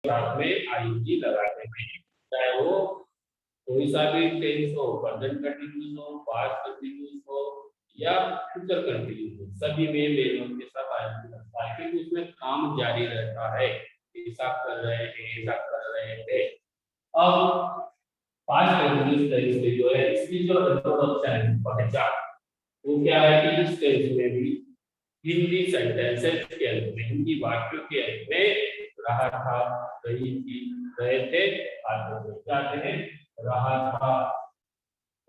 साथ में आईएनजी लगाते हैं, चाहे वो कोई सा भी टेंस हो, प्रेजेंट कंटिन्यूस हो, पास्ट कंटिन्यूस हो या फ्यूचर कंटिन्यूस हो, सभी में मेन के साथ आईएनजी लगता है क्योंकि उसमें काम जारी रहता है। ऐसा कर रहे हैं, ऐसा कर रहे थे। अब पास्ट कंटिन्यूस टेंस में जो है इसकी जो इंट्रोडक्शन है, पहचान, वो क्या है कि इस टेंस में भी हिंदी सेंटेंसेस के अंत में, हिंदी वाक्यों के अंत में रहा था, रही थी, रहे थे आते थे, क्या थे? रहा था,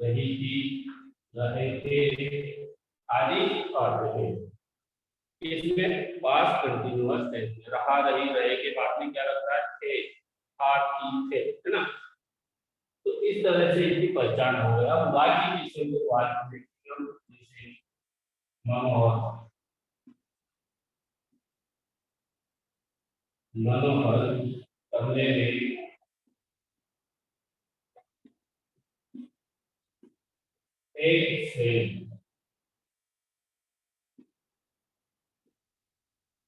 रही थी, रहे थे आदि आते थे। इसमें पास्ट कंटिन्यूअस टेंस में रहा, रही, रहे के बाद में क्या लगता है? थे, था, थी, थे, है ना? तो इस तरह से इसकी पहचान हो गई। अब बाकी विषय को बात देखते हैं, जैसे मनोहर, मनोहर कमरे में एक से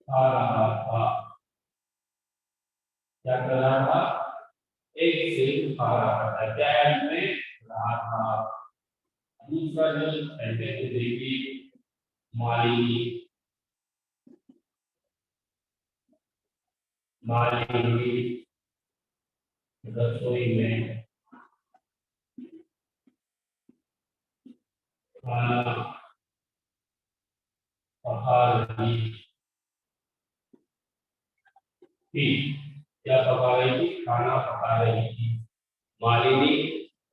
आ रहा था, क्या कर रहा था? एक से आ रहा था, क्या में रहा था। दूसरा जो सेंटेंस देखिए, मालिनी, मालिनी रसोई में खाना पका रही थी, क्या पका रही थी? खाना पका रही थी। मालिनी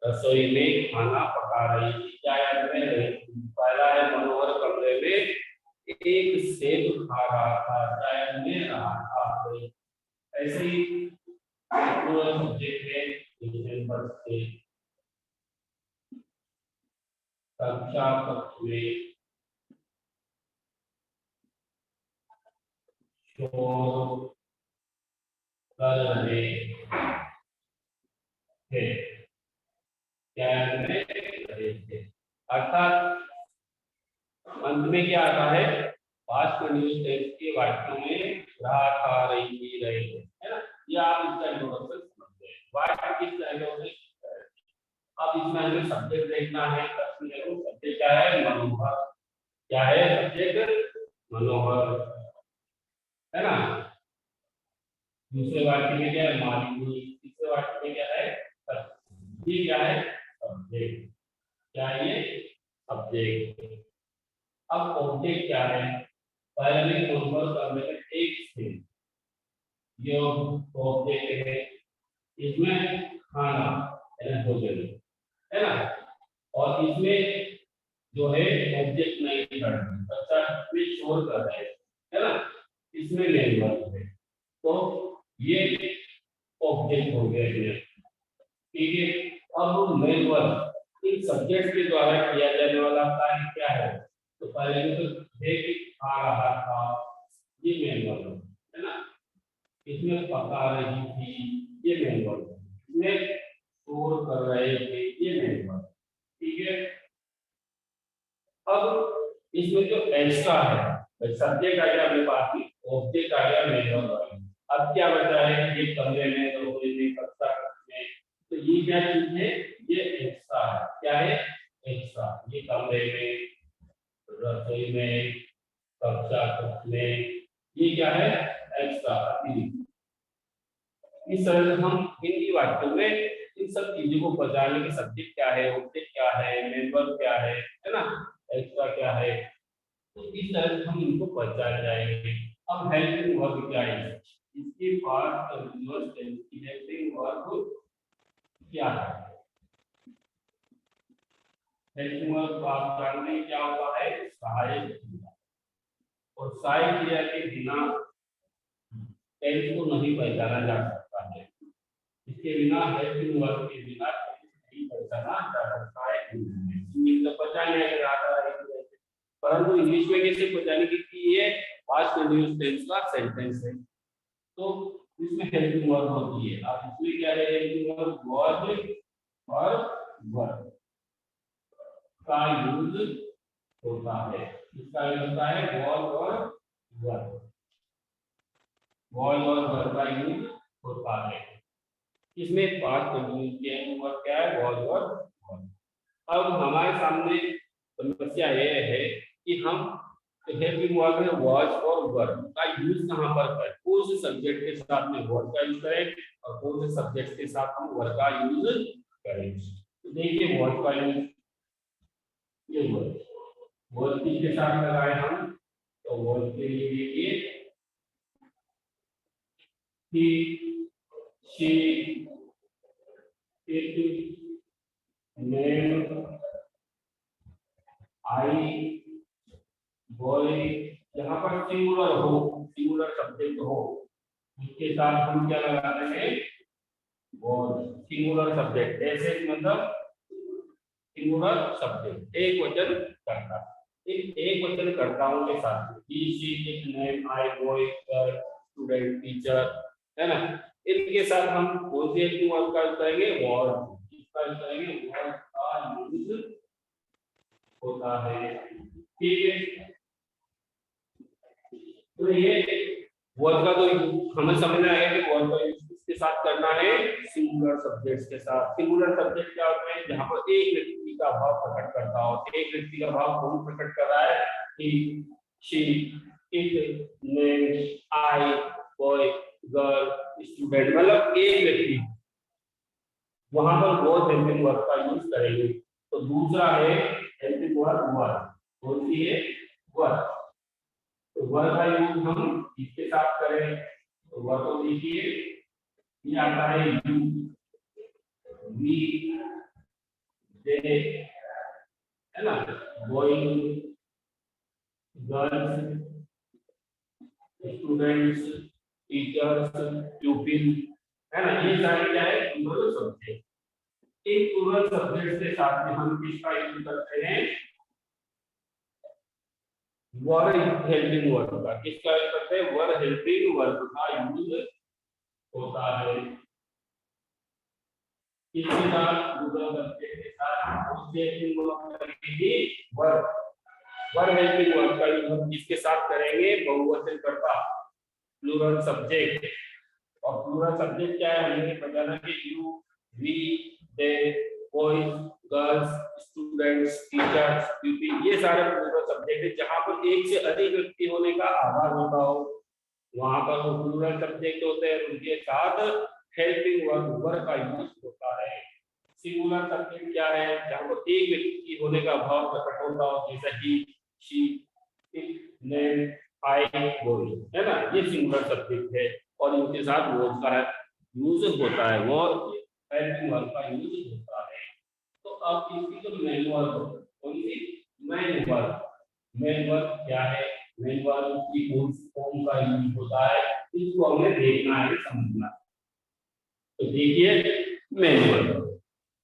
रसोई में खाना पका रही थी, क्या याद में रही थी? पहला है मनोहर कमरे में एक सेब खा रहा था, क्या याद में रहा था। ऐसे ही पूरा सब्जेक्ट है, दिसंबर से कक्षा कक्ष में शोर कर रहे थे, क्या में रहे थे। अर्थात अंत में क्या आता है? पास्ट कंटिन्यूअस टेंस के वाक्यों में रहा था, रही थी, रहे थे, है ना? ये आप इसका इंट्रोडक्शन समझते हैं। वाक्य किस डायलॉग में? अब इसमें हमें सब्जेक्ट देखना है। सब्जेक्ट क्या है? मनोहर। क्या है सब्जेक्ट? मनोहर, है ना? दूसरे वाक्य में क्या है? मालिनी। तीसरे वाक्य में क्या है? ये क्या है? सब्जेक्ट। क्या है ये? सब्जेक्ट। अब ऑब्जेक्ट क्या है? पहले नंबर करने में एक से, ये ऑब्जेक्ट है, इसमें खाना यानी भोजन, है ना? और इसमें जो है ऑब्जेक्ट नहीं कर, अच्छा इसमें शोर कर रहे हैं, है ना? इसमें मेन वर्ब है, तो ये ऑब्जेक्ट हो गया ये, ठीक है। अब मेन वर्ब इन सब्जेक्ट के द्वारा किया जाने वाला कार्य क्या है? तो पहले में तो देख आ रहा था, ये मेन वर्ब है ना? इसमें पका रही थी, ये मेन वर्ब है। इसमें शोर कर रहे थे, ये मेन वर्ब, ठीक है। अब इसमें जो एक्स्ट्रा है, सब्जेक्ट आ गया अपने पास में, ऑब्जेक्ट आ गया मेन वर्ब। अब क्या बचा है? ये कमरे में, रसोई में, कक्षा में, तो ये क्या चीज है? ये एक्स्ट्रा है। क्या है? एक्स्ट्रा। ये कमरे में, रसोई में, कक्षा में, ये क्या है? एक्स्ट्रा। इस तरह से हम हिंदी वाक्यों में इन सब चीजों को पहचानने के, सब्जेक्ट क्या है, ऑब्जेक्ट क्या है, मेन वर्ब क्या है ना, एक्स्ट्रा क्या है, तो इस तरह से हम इनको पहचान जाएंगे। अब हेल्पिंग वर्ब क्या है? इसके पास कंटीन्यूअस टेंस की हेल्पिंग वर्ब क्या है? हेल्पिंग वर्ब आप जानते हैं क्या होता है? सहायक क्रिया। और सहायक क्रिया के बिना टेंस को नहीं पहचाना जा सकता है। इसके बिना, हेल्पिंग वर्ब के बिना नहीं पहचाना जा सकता है। इंग्लिश तो पहचान लिया आता है, परंतु इंग्लिश में कैसे पहचाने की? ये पास्ट कंटीन्यूअस टेंस का सेंटेंस है, तो इसमें हेल्पिंग वर्ब होती है। अब इसमें क्या है? हेल्पिंग वर्ब वर्ब और वर्ब का यूज होता है। इसका यूज होता है वर्ब और वर्ब, वर्ब और वर्ब का यूज होता है। इसमें पास्ट कंटिन्यूस के वर्ब क्या है, वॉज और वर। अब हमारे सामने समस्या ये है कि हम हेल्पिंग वर्ब में वॉज और वर का यूज कहाँ पर करें, कौन से सब्जेक्ट के साथ में वर्ब का यूज करें और कौन से सब्जेक्ट के साथ हम वर्ब का यूज करें। तो देखिए वर्ब का यूज, ये वर्ब किसके साथ लगाए हम, तो वर्ब के लिए देखिए he, she, it, name, I, boy, यहाँ पर सिंगुलर हो, सिंगुलर सब्जेक्ट हो, उसके साथ हम क्या लगाते हैं, वर्ब। सिंगुलर सब्जेक्ट ऐसे मतलब सिंगुलर सब्जेक्ट एक वचन करता, एक वचन कर्ताओं के साथ he, she, it, name, I, boy, girl, student, teacher, है ना, इनके साथ हम कौन सी हेल्पिंग वर्ब का यूज करेंगे, वर्ब। इसका यूज करेंगे, वर्ब का यूज होता है। ठीक है, तो ये वर्ब का तो हमें समझ में आएगा कि वर्ब का यूज किसके साथ करना है, सिंगुलर सब्जेक्ट्स के साथ। सिंगुलर सब्जेक्ट क्या होते हैं, जहां पर एक व्यक्ति का भाव प्रकट करता हो। एक व्यक्ति का भाव कौन प्रकट कर रहा है, he, she, it, name, I, boy, girl, student, मतलब एक व्यक्ति, वहां पर वो हेल्पिंग वर्ब का यूज करेंगे। तो दूसरा है हेल्पिंग वर्ब वर, कौन सी है, वर। तो वर का यूज हम इसके साथ करें, तो वर को देखिए, ये आता है यू, वी, दे, है ना, going, girls, students, teachers, pupil, है ना, ये सारे क्या है, प्लूरल सब्जेक्ट। इन प्लूरल सब्जेक्ट के साथ में हम किसका यूज करते हैं, वर हेल्पिंग वर्ब का। किसका यूज करते हैं, वर हेल्पिंग वर्ब का यूज होता है। किसके साथ, प्लूरल सब्जेक्ट के साथ, उससे हेल्पिंग वर्ब करेंगे वर। वर हेल्पिंग वर्ब का यूज हम किसके साथ करेंगे, बहुवचन कर्ता, प्लूरल सब्जेक्ट। और प्लूरल सब्जेक्ट क्या है, हमें बताना कि you, we, they, boys, girls, students, teachers, pupil, ये सारे प्लूरल सब्जेक्ट है। जहां पर एक से अधिक व्यक्ति होने का आभार होता हो, वहां पर वो प्लूरल सब्जेक्ट होते हैं, उनके साथ हेल्पिंग वर्ब वर का यूज होता है। सिंगुलर सब्जेक्ट क्या है, जहां पर एक व्यक्ति होने का भाव प्रकट होता हो, जैसे he, she, it, name, I, boy, है ना, ये सिंगुलर सब्जेक्ट है और इनके साथ वर्ब का यूज होता है, वो हेल्पिंग वर्ब का यूज होता है। तो अब इसकी जो मेन वर्ब, कौन सी, मेन वर्ब। मेन वर्ब क्या है, मेन वर्ब की कौन सी फॉर्म का यूज होता है, इसको हमें देखना है, समझना। तो देखिए मेन वर्ब,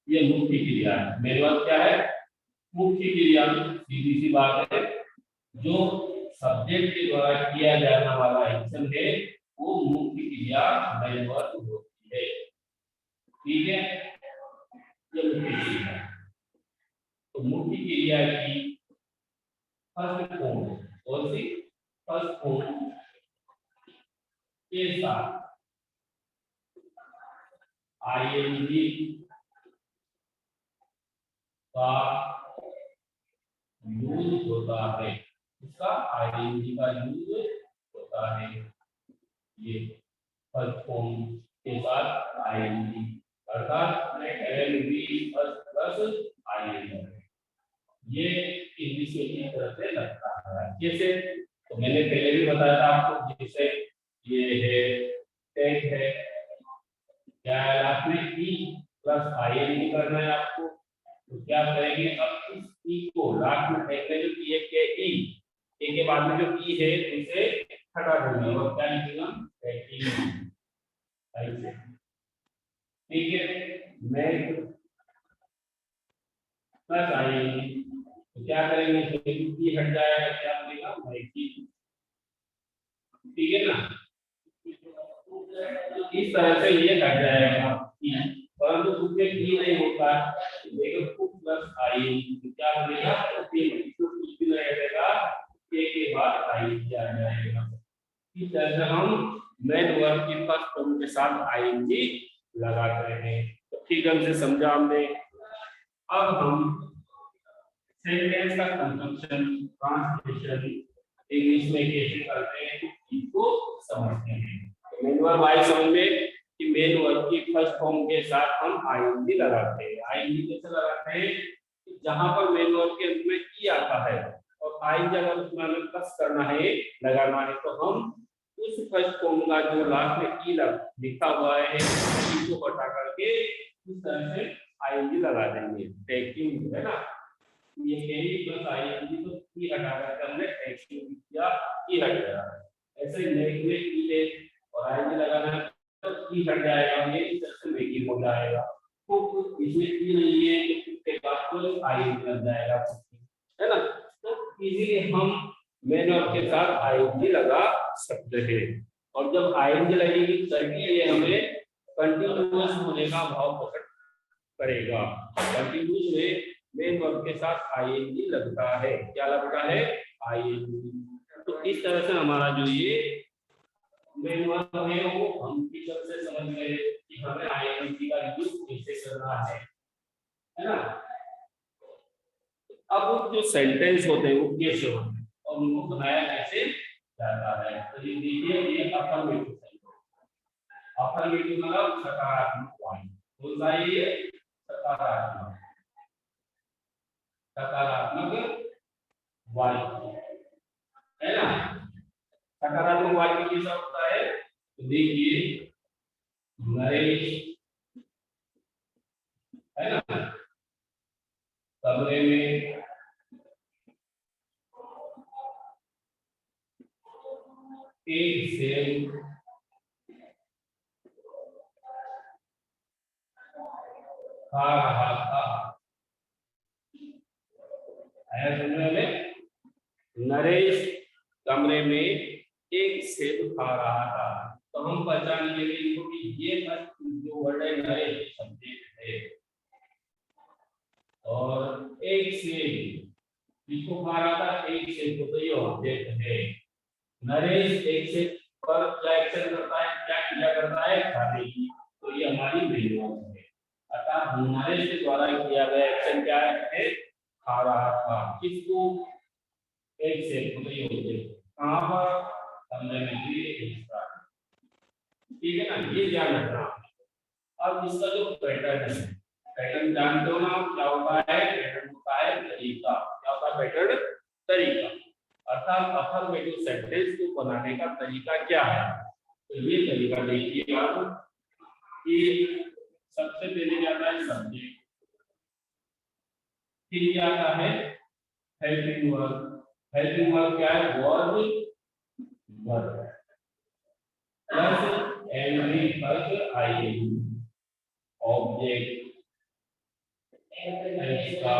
ये मुख्य क्रिया है। मेन वर्ब क्या है, मुख्य क्रिया। सीधी सी बात है, जो सब्जेक्ट के द्वारा किया जाने वाला एक्शन है वो मुख्य क्रिया मेन वर्ब होती है। ठीक है, ये मुख्य क्रिया है। तो मुख्य क्रिया की फर्स्ट फॉर्म, कौन सी, फर्स्ट फॉर्म के साथ आईएनजी का यूज होता है। इसका आईएनजी का यूज होता है। ये फर्स्ट फॉर्म के साथ आईएनजी, अर्थात एल बी प्लस आईएनजी, ये इंग्लिश में इस तरह से लगता है। जैसे तो मैंने पहले भी बताया था आपको, जैसे ये है टेक है, क्या है, लास्ट में ई प्लस आईएनजी करना है आपको। तो क्या करेंगे, अब इस ई को लास्ट में टेक में जो ई के ई, ए के बाद में जो ई है इसे हटा देंगे और क्या लिखेंगे, टेकिंग, ऐसे। ठीक है, मैं प्लस आईएनजी, तो क्या करेंगे, ई हट जाएगा, क्या बनेगा, मैगी। ठीक है ना, तो इस तरह से ये हट जाएगा ई, परंतु उसमें ई नहीं होता है, लेकिन प्लस आई तो क्या बनेगा, कुछ भी नहीं रहेगा, ए के बाद आई आ जाएगा। इस तरह से हम मेन वर्ब की फर्स्ट फॉर्म फॉर्म के साथ आईएनजी लगाते हैं। तो ठीक ढंग से समझा हमने। अब हम सेंटेंस का कंस्ट्रक्शन ट्रांसलेशन इंग्लिश में कैसे करते हैं इसको समझते हैं। मेन वर्ब आई समझ में कि मेन वर्ब की फर्स्ट फॉर्म के साथ हम आईएनजी लगाते हैं। आईएनजी कैसे लगाते हैं? जहां पर मेन वर्ब के अंत में ई आता है और आईएनजी अगर उसमें हमें प्लस करना है, लगाना है, तो हम उस फर्स्ट फॉर्म का जो लास्ट में ई लिखा हुआ है इसको हटा करके इस तरह से आईएनजी लगा देंगे। टेकिंग है ना, ये एनी प्लस आईएनजी तो ई हटा करके हमने टेकिंग किया, ई हट गया। ऐसे ही मेक में ई ले और आईएनजी लगाना है तो ई हट जाएगा, ये इस तरह से मेकिंग हो जाएगा। तो इसमें ई नहीं है तो इसके बाद तो आईएनजी लग जाएगा, है ना। तो इजीली हम मेन वर्ब के साथ आईएनजी लगा सकते हैं। और जब आईएनजी लगेगी तभी ये हमें कंटिन्यूअस होने का भाव प्रकट करेगा। कंटिन्यूअस में मेन वर्ब के साथ आईएनजी लगता है। क्या लगता है? आईएनजी। तो इस तरह से हमारा जो ये मेन वर्ब है वो हम टीचर से समझ गए कि हमें आईएनजी का यूज कैसे करना है ना। अब जो सेंटेंस होते हैं वो कैसे होते हैं और उनको बनाया कैसे जाता है। तो ये देखिए, ये अफर्मेटिव सेंटेंस, अफर्मेटिव मतलब सकारात्मक वाक्य। कौन सा ये? सकारात्मक, सकारात्मक वाक्य, है ना। सकारात्मक वाक्य कैसा होता है? तो देखिए, नरेश है ना कमरे में एक सेब खा रहा था। आया समझ में? नरेश कमरे में एक सेब खा रहा था। तो हम पहचान लेंगे कि ये जो वर्ड है नरेश सब्जेक्ट है और एक सेब जिसको खा रहा था, एक सेब को तो ये ऑब्जेक्ट है। नरेश एक सेब पर क्या एक्शन करता है, क्या क्रिया करता है? खाने की। तो ये हमारी मेन वर्ब है। अर्थात नरेश के द्वारा किया गया एक्शन क्या है? खा रहा था। किसको? एक सेब को तो ये ऑब्जेक्ट। कहां पर? कमरे में हिस्सा। ठीक है ना, ये ध्यान रखना। अब इसका जो पैटर्न है, पैटर्न जानते हो ना आप क्या होता है? पैटर्न होता है तरीका। क्या होता है पैटर्न? तरीका। अर्थात अफर्मेटिव सेंटेंस को बनाने का तरीका क्या है? तो ये तरीका देखिए आप कि सबसे पहले क्या आता है? सब्जेक्ट, फिर क्या आता है? Helping verb. हेल्पिंग वर्ब क्या है? वर्ब वर्ब प्लस एनवी प्लस आईएनजी, ऑब्जेक्ट इसका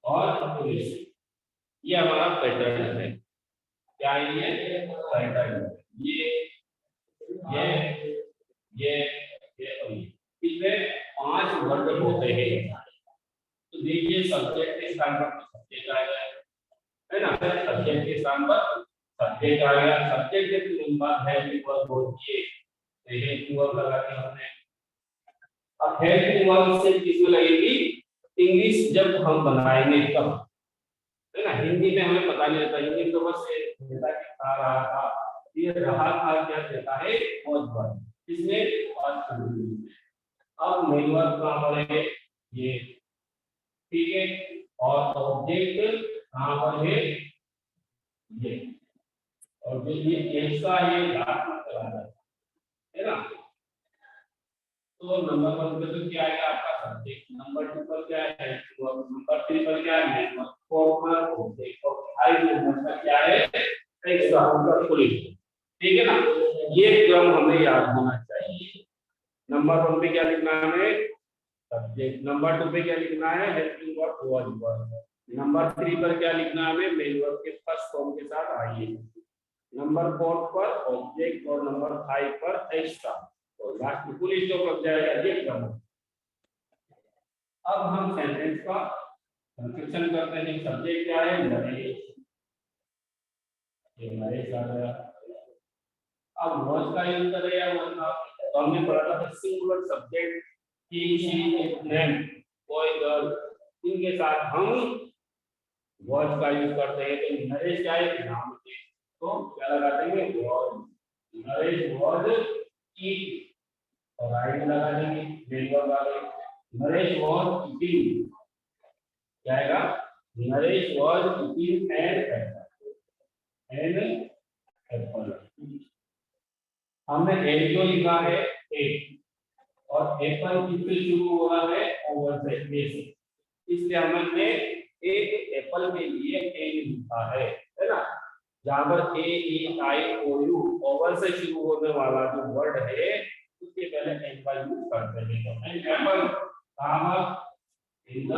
और पुलिस। ये हमारा पैटर्न है। क्या है ये? पैटर्न। ये ये ये और ये। इसमें 5 वर्ड होते हैं। तो देखिए, सब्जेक्ट के स्थान पर सब्जेक्ट आ गया है ना, सब्जेक्ट के स्थान पर सब्जेक्ट आ गया। सब्जेक्ट के तुरंत बाद हेल्पिंग वर्ब होती है, हेल्पिंग वर्ब लगा के हमने। अब हेल्पिंग वर्ब से किसमें लगेगी? इंग्लिश जब हम बनाएंगे तब, है ना। हिंदी में हमें पता नहीं रहता, हिंदी तो बस कहता है कि खा रहा था। ये रहा था क्या कहता है? Was verb. इसमें अब मेन वर्ब कहां पर है? ये, ठीक है। और ऑब्जेक्ट कहां पर है? ये। और जो ये इसका ये लास्ट में चला जाता है ना। तो नंबर 1 पे तो क्या आएगा आपका? सब्जेक्ट। नंबर 2 पर क्या है? नंबर 3 पर क्या है? 4 पर ऑब्जेक्ट और 5 नंबर पर क्या है? एक्स्ट्रा मतलब पुलिस। ठीक है ना। ये क्रम हमें याद होना चाहिए। नंबर 1 पे क्या लिखना है? सब्जेक्ट। नंबर 2 पे क्या लिखना है? Helping verb was verb. Number 3 पर क्या लिखना है? मेन वर्ब के फर्स्ट फॉर्म के साथ आइए। नंबर 4 पर ऑब्जेक्ट और नंबर 5 पर एक्स्ट्रा और लास्ट में पुलिस स्टॉप लग जाएगा। ये क्रम। अब हम सेंटेंस का कंस्ट्रक्शन करते हैं। सब्जेक्ट क्या है? नरेश। ये नरेश आ गया। अब वॉज का यूज करें या वन का, तो हमने पढ़ा था singular subject he she it name boy girl, इनके साथ हम वॉज का यूज करते हैं। तो नरेश क्या है नाम है, तो क्या लगा देंगे वॉज, नरेश वॉज ईट, और राइट लगा देंगे वेलवर्ब आ गए, नरेश वॉज ईटिंग, क्या आएगा Naresh was eating an apple. हमने एल जो लिखा है एक, और एप्पल किससे शुरू हो रहा है ओवर से, ए से, इसलिए हमने एक एप्पल के लिए ए लिखा है ना। जहां पर ए ई आई ओ यू ओवर से शुरू होने वाला जो वर्ड है उसके पहले एन का यूज करते हैं। तो एन एप्पल कहां इन द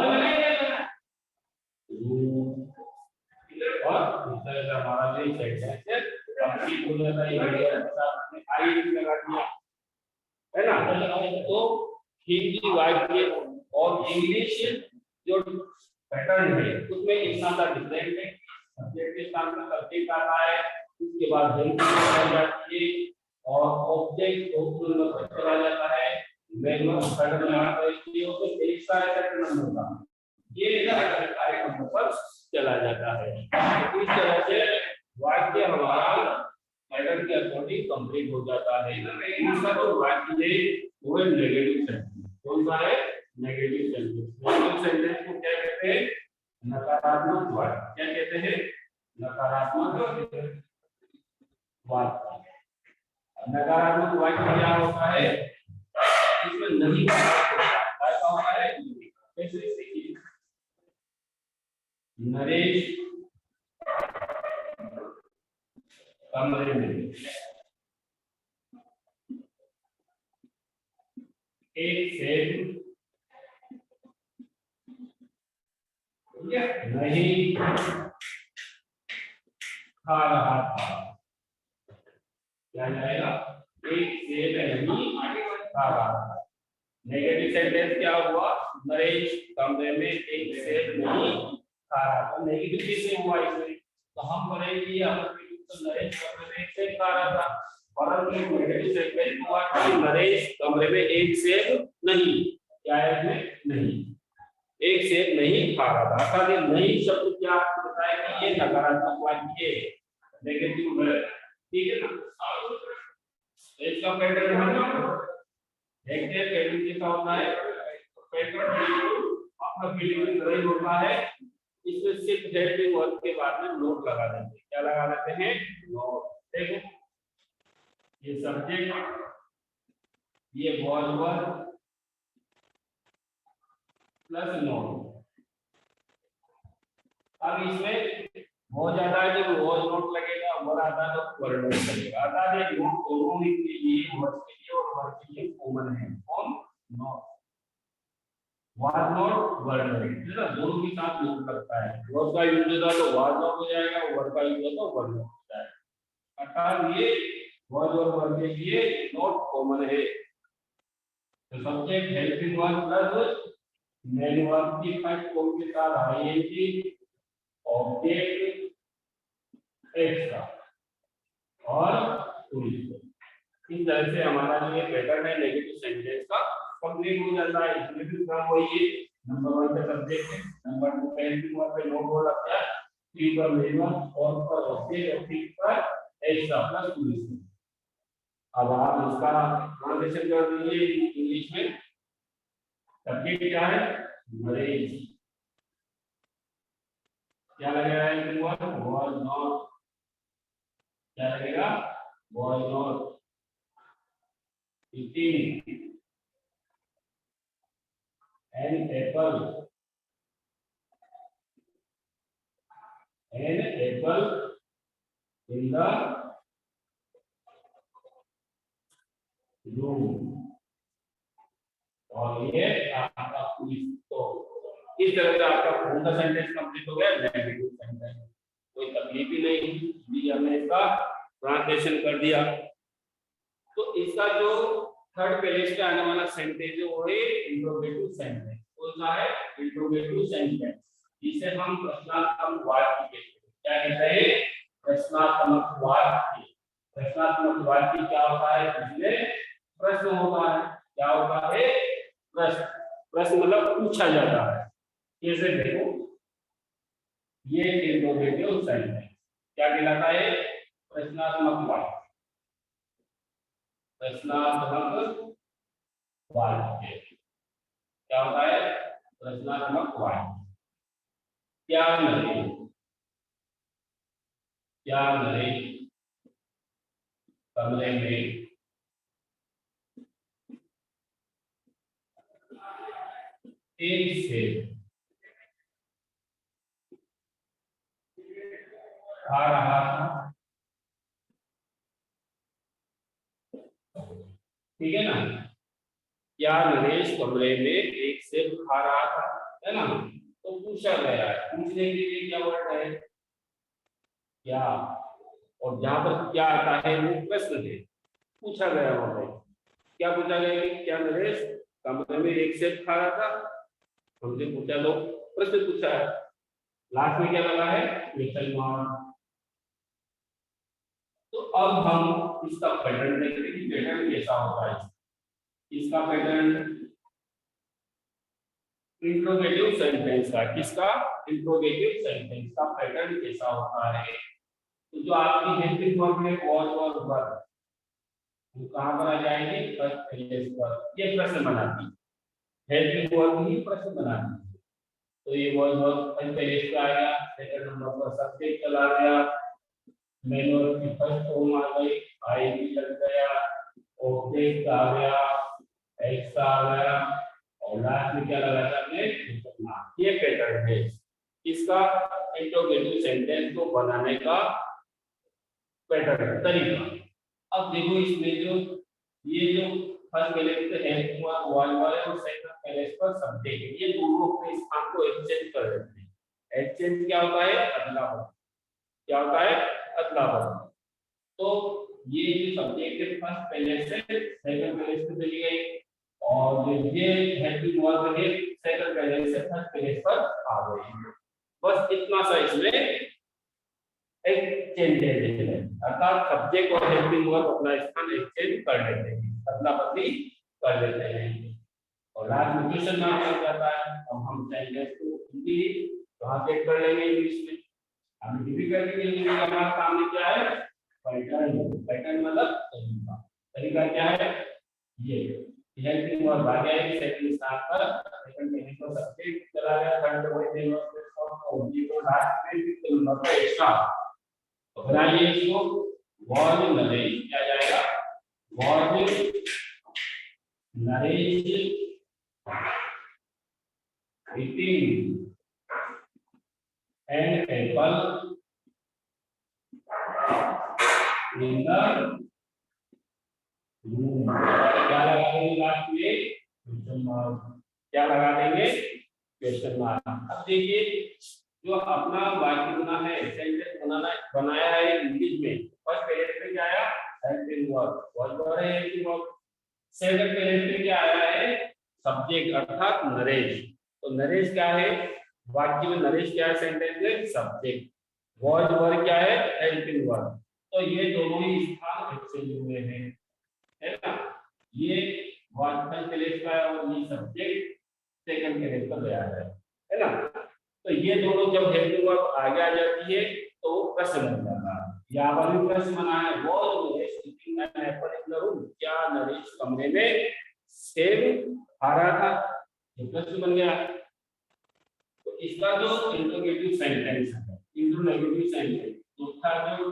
और इधर से हमारा जो सेंटेंस है कंप्लीट हो जाता है। ये आई लगा दिया है ना। तो हिंदी वाक्य और इंग्लिश जो पैटर्न है उसमें इतना सा डिफरेंट है। सब्जेक्ट के साथ में सब्जेक्ट आता है, उसके बाद हेल्पिंग आ जाती है, और ऑब्जेक्ट को चला जाता है, मैनुअल पैटर्न में आता है, इसलिए उसको एक सा पैटर्न नंबर का ये आइटम नंबर पर चला जाता है। इस तरह से वाक्य हमारा पैटर्न के अकॉर्डिंग कंप्लीट हो जाता है। इसका जो वाक्य है वो है नेगेटिव सेंटेंस। कौन सा है नेगेटिव सेंटेंस। नेगेटिव सेंटेंस को क्या कहते हैं नकारात्मक वाक्य। क्या कहते हैं नकारात्मक वाक्य। नकारात्मक वाक्य क्या होता है इसमें नहीं का क्या होता है कैसे देखिए नरेश कमरे में एक सेब नहीं खा रहा था। क्या जाएगा एक सेब नहीं खा रहा था। नेगेटिव सेंटेंस क्या हुआ नरेश कमरे में एक सेब नहीं खा रहा था। नेगेटिव किससे हुआ इसमें तो हम करेंगे तो नरेश कमरे में एक सेब खा रहा था, परंतु नेगेटिव सेंटेंस हुआ कि नरेश कमरे में एक सेब नहीं, क्या है इसमें नहीं एक सेब नहीं खा रहा था। अर्थात ये नहीं शब्द क्या आपको बताया कि ये नकारात्मक वाक्य है, नेगेटिव है, ठीक है ना। इसका पैटर्न हम देखते हैं पैटर्न कैसा होता है। पैटर्न आपका फीलिंग सही होता है। इसमें सिर्फ हेल्पिंग वर्ब के बाद में नोट लगा देते हैं। क्या लगा देते हैं नोट। देखो ये सब्जेक्ट ये वर्ब प्लस नोट। अब इसमें बहुत ज्यादा है तो वॉज नोट लगेगा, वर आता है तो वर्ड नोट लगेगा। अर्थात ये नोट दोनों के लिए वर्ड के लिए और वर्ड के लिए कॉमन है। कौन note was note word note है ना, दोनों के साथ नोट लगता है। वर्ड का यूज होता है तो वाज नोट हो जाएगा, वर्ड का यूज होता है तो वर्ड नोट हो जाएगा। अर्थात ये वर्ड और वर्ड के लिए नोट कॉमन है। तो subject helping verb plus main verb की फर्स्ट फॉर्म के साथ आईएनजी ऑब्जेक्ट एक्स्ट्रा और टूरिस्ट। इस तरह से हमारा जो ये पैटर्न है नेगेटिव सेंटेंस का कंप्लीट हो जाता है। इसमें भी काम वही है, नंबर 1 पे सब्जेक्ट है, नंबर 2 पे हेल्पिंग वर्ब पे नोट हो लगता है, 3 पर मेन वर्ब, 4 पर ऑब्जेक्ट और 6 पर एक्स्ट्रा प्लस टूरिस्ट। अब आप इसका ट्रांसलेशन कर दीजिए इंग्लिश में। सब्जेक्ट क्या है नरेश, क्या लगेगा हेल्पिंग वर्ब वाज नॉट, क्या लगेगा was not eating an apple in the room। और ये आपका तो इस तरह से आपका कौन सा सेंटेंस कंप्लीट हो गया नेगेटिव सेंटेंस। कोई तकलीफ ही नहीं भी, हमने इसका ट्रांसलेशन कर दिया। तो इसका जो थर्ड पेज पे आने वाला सेंटेंस है वो है इंट्रोगेटिव सेंटेंस। कौन सा है इंट्रोगेटिव सेंटेंस, जिसे हम प्रश्नात्मक वाक्य कहते हैं। क्या कहते हैं प्रश्नात्मक वाक्य। प्रश्नात्मक वाक्य क्या होता है, इसमें प्रश्न होता है। क्या होता है, प्रश्न। प्रश्न मतलब पूछा जाता है। कैसे, देखो ये इंट्रोगेटिव सेंटेंस क्या कहलाता है, प्रश्नात्मक वाक्य। प्रश्नात्मक वाक्य क्या होता है, प्रश्नात्मक वाक्य। क्या नरेश, क्या नरेश कमरे में एक से खा रहा था, ठीक है ना। क्या नरेश कमरे में एक सेब खा रहा था, है ना। तो पूछा गया है, पूछने के लिए क्या वर्ड है, क्या। और जहां पर क्या आता है वो प्रश्न है, पूछा गया होता है। क्या पूछा गया कि क्या नरेश कमरे में एक सेब खा रहा था, हमसे पूछा, तो प्रश्न पूछा है। लास्ट में क्या लगा है, क्वेश्चन मार्क। तो अब हम इसका पैटर्न देखते हैं कि पैटर्न कैसा होता है। इसका पैटर्न इंट्रोगेटिव सेंटेंस का, किसका, इंट्रोगेटिव सेंटेंस का पैटर्न कैसा होता है। तो जो आपकी हेल्पिंग वर्ब में वॉज और वर, वो कहां पर आ जाएगी, फर्स्ट पेज पर। ये प्रश्न बनाती है, हेल्पिंग वर्ब ही प्रश्न बनाती है। तो ये वॉज और फर्स्ट पेज पे आ गया, सेकंड नंबर पर सब्जेक्ट चला गया, मेन वर्ब की फर्स्ट फॉर्म आ गई, आई भी लग गया, ऑब्जेक्ट आ गया, एक्स आ गया, और लास्ट में क्या लगा था हमने, क्वेश्चन मार्क। ये पैटर्न है इसका इंट्रोगेटिव सेंटेंस को बनाने का पैटर्न तरीका। अब देखो इसमें जो ये जो फर्स्ट पेरेंट पे हेल्प हुआ वन वाले और सेकंड पेरेंट पर सब्जेक्ट है, ये दोनों अपने स्थान को एक्सचेंज कर देते हैं। एक्सचेंज क्या होता है, अदला बदल। क्या होता है, अदला बदल। तो ये जो सब्जेक्ट है फर्स्ट पेरेंट से सेकंड पेरेंट पे चली गई, और जो ये हेल्पिंग वर्ब है सेकंड पेरेंट से फर्स्ट पेरेंट पर आ गई। बस इतना सा इसमें एक्सचेंज है, अर्थात सब्जेक्ट और हेल्पिंग वर्ब अपना स्थान एक्सचेंज कर लेते हैं, अदला बदली कर लेते हैं। और लास्ट में क्वेश्चन मार्क लग जाता है। अब हम सेंटेंस को हिंदी ट्रांसलेट कर लेंगे इंग्लिश में। हम डिफिकल्टी के लिए हमारा सामने क्या है, पैटर्न। पैटर्न मतलब तरीका। तरीका क्या है, ये हेल्पिंग वर्ब आ गया है सेकंड स्थान पर, सेकंड पेज पर सब्जेक्ट चला गया, थर्ड पेज पर ऑब्जेक्ट और लास्ट पेज पे नंबर एक्स्ट्रा। तो बनाइए इसको, वॉज नरेश क्या जाएगा, was Naresh eating an apple in the room। क्या लगा देंगे लास्ट में, क्वेश्चन मार्क। क्या लगा देंगे, क्वेश्चन मार्क। अब देखिए जो अपना वाक्य बना है, सेंटेंस बनाया है इंग्लिश में, फर्स्ट पेरेंट में क्या आया, हेल्पिंग वर्ब, वर्ब है हेल्पिंग वर्ब। सेकंड पेरेंट में क्या आया है, सब्जेक्ट अर्थात नरेश। तो नरेश क्या है, वाक्य में नरेश क्या है, सेंटेंस में सब्जेक्ट, वॉज वर्ब क्या है, हेल्पिंग वर्ब। तो ये दोनों ही स्थान एक्सचेंज हुए हैं, है ना। ये फर्स्ट पेरेंट का और ये सब्जेक्ट सेकंड पेरेंट पर गया है ना। तो ये दोनों जब हेल्पिंग वर्ब आगे आ जाती है तो प्रश्न बन जाता है। यहाँ पर भी प्रश्न बना है, was Naresh eating an apple in the room, क्या नरेश कमरे में सेब खा रहा था, ये प्रश्न बन गया। तो इसका जो इंट्रोगेटिव सेंटेंस है, इंट्रोगेटिव सेंटेंस, दूसरा जो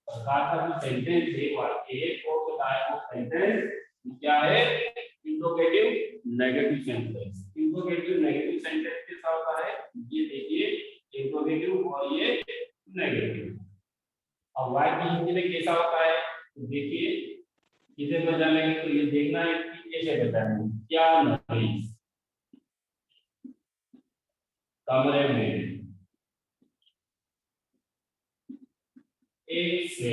प्रकार का जो सेंटेंस है वाक्य है वो बताया, वो सेंटेंस क्या है, interrogative negative sentence. Interrogative negative sentence कैसा होता है, ये देखिए, इंट्रोगेटिव और ये नेगेटिव। अब वाक्य हिंदी में कैसा होता है, तो देखिए इसे बजाने तो ये देखना है कि कैसे बजाएंगे। क्या नरेश कमरे में एक से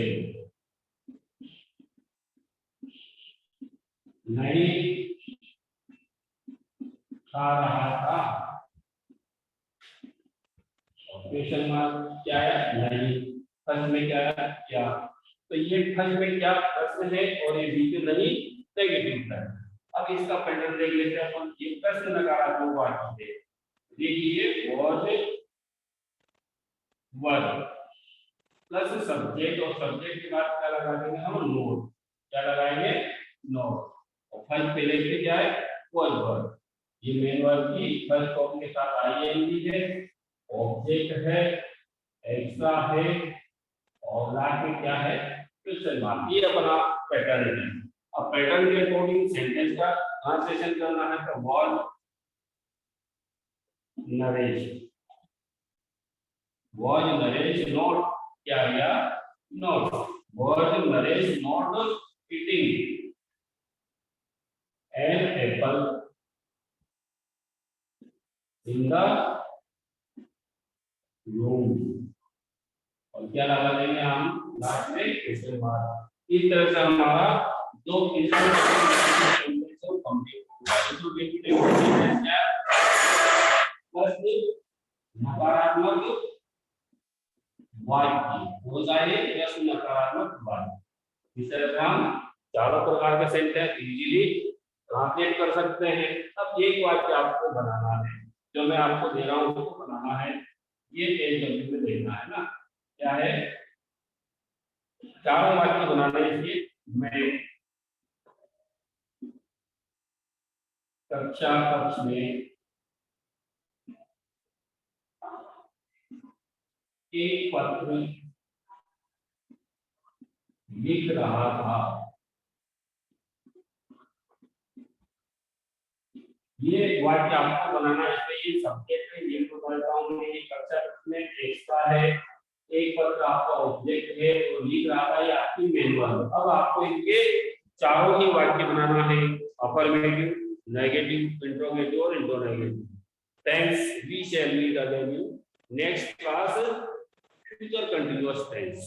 नहीं खा रहा था, क्वेश्चन मार्क क्या है, नहीं, फर्स्ट में क्या है, क्या। तो ये फर्स्ट में क्या प्रश्न है और ये बी के नहीं नेगेटिव है। अब इसका पैटर्न देख लेते हैं अपन। ये प्रश्न नकारात्मक वाक्य है। देखिए वाज प्लस सब्जेक्ट और सब्जेक्ट के बाद क्या लगा देंगे हम नोट। क्या लगाएंगे नोट। और फर्स्ट पहले से क्या है वर्ब। ये मेन वर्ब की फर्स्ट फॉर्म के साथ आईएनजी है, ऑब्जेक्ट है, एक्स्ट्रा है और लास्ट में क्या है क्वेश्चन मार्क। ये अपना पैटर्न है। अब पैटर्न के अकॉर्डिंग सेंटेंस का ट्रांसलेशन करना है तो वाज नरेश नॉट क्या गया not. Was Naresh not eating an apple in the room. और क्या लगा देंगे हम लास्ट में क्वेश्चन मार्क। इस तरह से हमारा दो कंप्लीट होगा। नकारात्मक वाक्य हो जाए या नकारात्मक वाक्य। इस तरह से हम चारों प्रकार के सेंटेंस इजीली ट्रांसलेट कर सकते हैं। अब एक वाक्य आपको बनाना है, जो मैं आपको दे रहा हूँ उसको बनाना है। ये पेज नंबर में देखना है ना क्या है। चारों वाक्य बनाने के मैं कक्षा कक्ष में एक पत्र लिख रहा था। ये वाक्य आपको बनाना है। इसमें ये सब्जेक्ट है, ये तो कहता हूं मैं कि कक्षा में एक्स्ट्रा है, एक पत्र आपका ऑब्जेक्ट है और लिख रहा था ये आपकी मेन वर्ब। अब आपको इनके चारों ही वाक्य बनाना है, अफर्मेटिव, नेगेटिव, इंट्रोगेटिव और interronegative. Thanks, we shall meet again in next class future continuous tense.